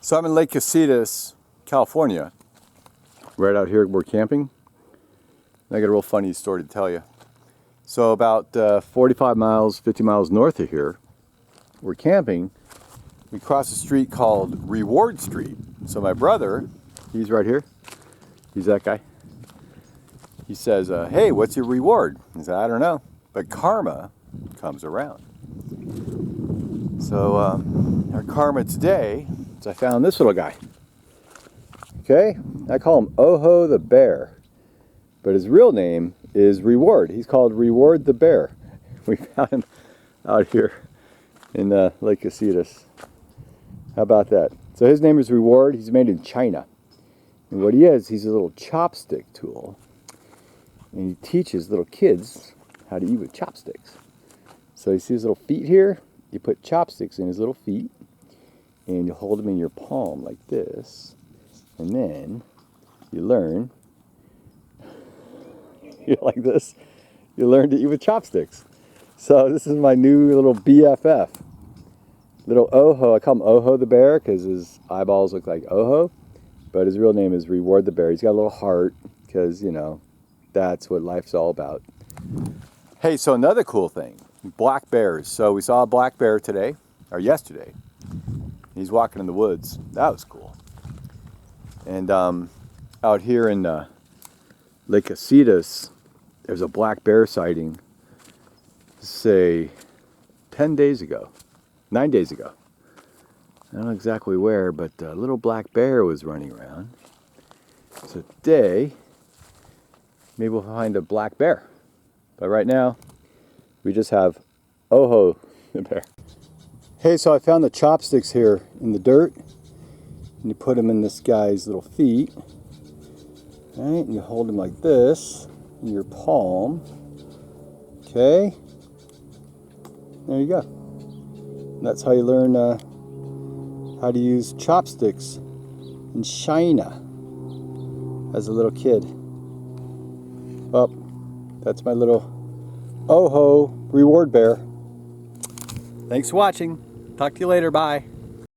So I'm in Lake Casitas, California. Right out here, we're camping. I got a real funny story to tell you. So about 45 miles, 50 miles north of here, we're camping. We cross a street called Reward Street. So my brother, he's right here. He's that guy. He says, hey, what's your reward? He said, I don't know, but karma comes around. So our karma today is I found this little guy. Okay, I call him Ojo the Bear, but his real name is Reward. He's called Reward the Bear. We found him out here in Lake Casitas. How about that? So his name is Reward. He's made in China. And what he is, he's a little chopstick tool. And he teaches little kids how to eat with chopsticks. So you see his little feet here? You put chopsticks in his little feet. And you hold them in your palm like this. And then you learn, like this, you learn to eat with chopsticks. So this is my new little BFF. Little Ojo, I call him Ojo the Bear because his eyeballs look like Ojo. But his real name is Reward the Bear. He's got a little heart because, you know, that's what life's all about. Hey, so another cool thing, black bears. So we saw a black bear today, or yesterday. He's walking in the woods. That was cool. And out here in Lake Casitas, there's a black bear sighting, say, 9 days ago. I don't know exactly where, but a little black bear was running around. So today, maybe we'll find a black bear. But right now, we just have Ojo the Bear. Hey, so I found the chopsticks here in the dirt. And you put them in this guy's little feet. Right, and you hold them like this in your palm. Okay. There you go. And that's how you learn how to use chopsticks in China as a little kid. Well, that's my little Ojo Reward Bear. Thanks for watching. Talk to you later. Bye.